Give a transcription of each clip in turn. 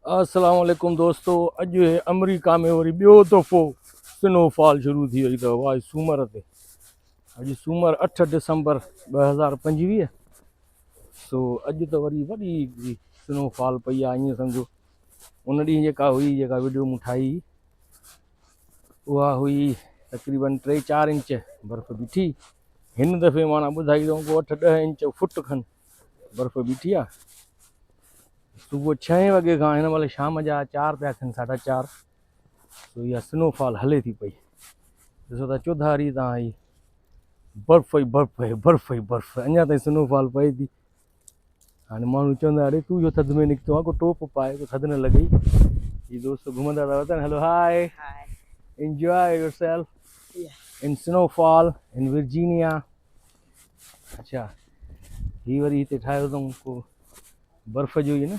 अस्सलाम वालेकुम दोस्तों। अॼु अमेरिका में वरी ॿियो दफ़ो स्नोफॉल शुरू थी वई अथव। आज सूमर ते, अॼु सूमर 8 दिसंबर 2025। सो अॼु त वरी वॾी स्नोफॉल पई आहे। ईअं सम्झो उन ॾींहुं जेका हुई, जेका वीडियो मूं ठाही, उहा हुई तक़रीबन 3-4 इंच बर्फ़ बीठी। हिन दफ़े माना ॿुधाई थो को 8-10 इंच फुट खनि बर्फ़ बीठी आहे। सुबुह 6 वॻे खां हिन महिल शाम जा 4 पिया थियनि, 4:30। सो इहा स्नोफॉल हले थी पई। ॾिसो त चौधारी तव्हां ही बर्फ़ ई बर्फ़ आहे, बर्फ़ ई बर्फ़। अञा ताईं स्नोफॉल पए थी। हाणे माण्हू चवंदा अरे तूं जो थधि में निकितो आहे, को टोप पाए, को थधि न लॻई। ही दोस्त घुमंदा था वतन। Hello, hi, enjoy yourself in snowfall in Virginia. अच्छा, ही वरी हिते ठाहियो अथऊं को बर्फ़ जो ई न,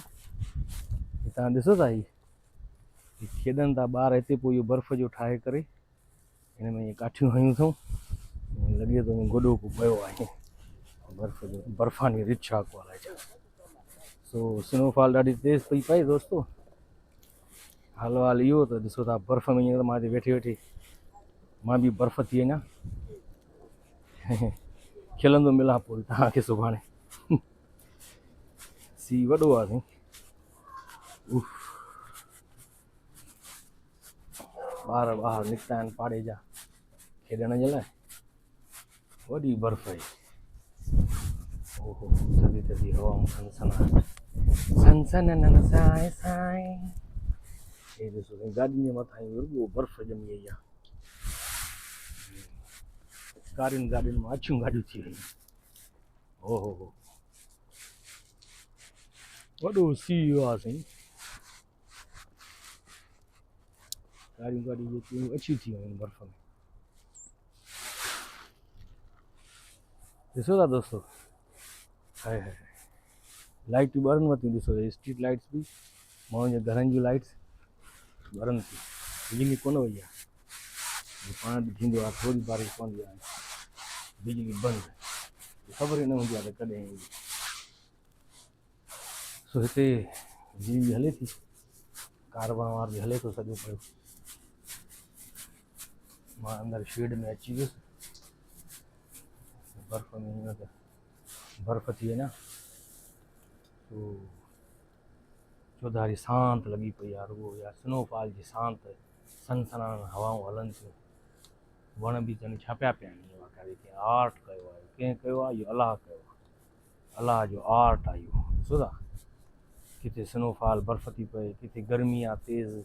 तव्हां ॾिसो था ही खेॾनि था ॿार हिते। पोइ इहो बर्फ़ जो ठाहे करे हिन में ईअं काठियूं हयूं अथऊं। लॻे थो गोॾो को पियो आहे बर्फ़ जो, बर्फ़ानी रिछ आहे को अलाए छा। सो स्नोफॉल ॾाढी तेज़ पई पए दोस्तो। हाल वाल इहो त ॾिसो था बर्फ़ में। हींअर मां हिते वेठे वेठे मां बि बर्फ़ थी वञा। खिलंदो मिलां पोइ तव्हांखे सुभाणे। सी वॾो आहे साईं। ॿार ॿाहिरि निकिता आहिनि पाड़े जा खेॾण जे लाइ। वॾी बर्फ़ आहे। ओहो, थधी थधी हवाऊं, सनसनाहट, सनसन साए साए। हे ॾिसो साईं, गाॾियुनि जे मथां रुॻो बर्फ़ ॼमी वई आहे। कारियुनि गाॾियुनि मां अछियूं गाॾियूं थी वयूं। ओहो हो, वॾो सीउ आहे साईं। कारियूं गाॾियूं जेकियूं अछियूं थी वयूं बर्फ़ में। ॾिसो था दोस्तो, हाय हाय, लाइटियूं ॿरनि थियूं। ॾिसो स्ट्रीट लाइट्स बि, माण्हुनि जे घरनि जूं लाइट्स ॿरनि थियूं। बिजली कोन वई आहे। पाण बि थींदो आहे, थोरी बारिश पवंदी आहे बिजली बंदि, ख़बर ई न हूंदी आहे त कॾहिं ईंदी। सो हिते बिजली हले थी, कारवां वार बि हले थो सॼो पियो। मां अंदरि शेड में अची वियुसि बर्फ़ में, हीअं त बर्फ़ थी वञा। तो चौधारी शांति लॻी पई आहे रुॻो। या स्नोफॉल जी शांति, सनसनान हवाऊं हलनि थियूं। वण बि चवनि छा पिया आहिनि। बाक़ाइदा कंहिं आर्ट कयो आहे। कंहिं कयो आहे इहो अलाह कयो आहे। अलाह जो आर्ट आहे इहो। ॾिसो था किथे स्नोफॉल बर्फ़ थी पए, किथे गर्मी आहे तेज़,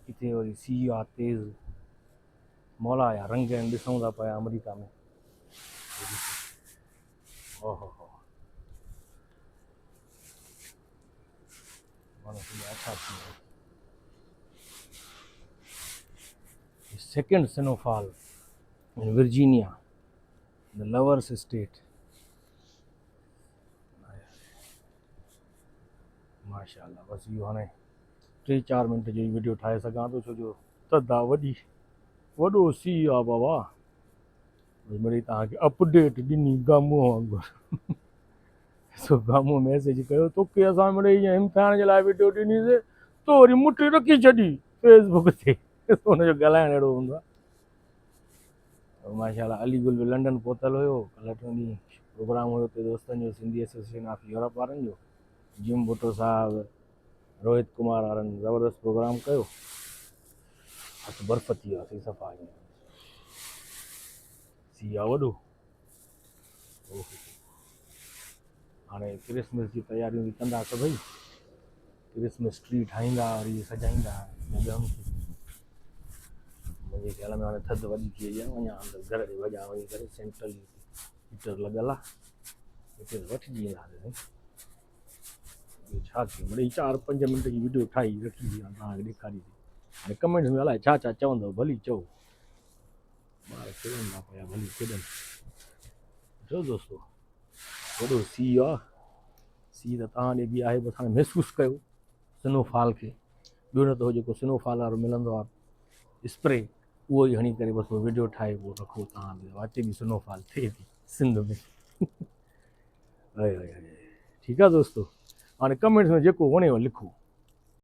किथे वरी सीउ आहे तेज़। मौला या रंग आहिनि, ॾिसूं था पिया अमेरिका में। ओहो हो, अच्छा थी वियो। Second snowfall in Virginia, the lovers state. माशाअल्लाह। बसि इहो हाणे 3-4 मिंट जी वीडियो ठाहे सघां थो, छो जो थधि आहे, वॾो सीउ आहे बाबा। वरी तव्हांखे अपडेट ॾिनी गामो वांगुरु। सो गामो मैसेज कयो तोखे असां मिड़ई ईअं हिमथाइण जे लाइ वीडियो ॾिनीसीं, तो वरी मुठी रखी छॾी फेसबुक ते। हुनजो ॻाल्हाइण अहिड़ो हूंदो आहे। माशाअल्लाह, अली गुल बि लंडन पहुतल हुयो। कल्ह 2 ॾींहं प्रोग्राम हुयो हुते दोस्तनि जो, सिंधी एसोसिएशन ऑफ यूरोप वारनि जो। जिम भुट्टो साहब, रोहित कुमार वारनि ज़बरदस्त प्रोग्राम कयो। हथु बर्फ़ थी वियो आहे सफ़ा। सीउ आहे वॾो। हाणे क्रिसमस जी तयारियूं बि कंदा सभई। क्रिसमस ट्री ठाहींदा, वरी सजाईंदा जॻहियुनि खे। मुंहिंजे ख़्याल में हाणे थधि वॾी थी वई आहे। वञा अंदरि घर जे वॼा वञी करे, सेंट्रल हीटर लॻल आहे, हिते वठिजी ईंदासीं। ॿियो छा थियो, मिड़ई 4-5 मिंट जी वीडियो ठाही रखी आहे तव्हांखे ॾेखारी। हाणे कमेंट्स में अलाए छा छा चवंदव, भली चओ। ॿार खेॾनि था पिया, भली खेॾनि। ॾिसो दोस्तो, वॾो सीउ आहे। सीउ त तव्हां ॾे बि आहे, बसि हाणे महसूसु कयो स्नोफॉल खे। ॿियो न त हो जेको स्नोफॉल वारो मिलंदो आहे स्प्रे, उहो ई हणी करे बसि पोइ वीडियो ठाहे पोइ रखो तव्हां ॾे। वाक़ई बि स्नोफॉल थिए थी सिंध में। ठीकु आहे दोस्तो। हाणे कमेंट्स में जेको वणेव लिखो।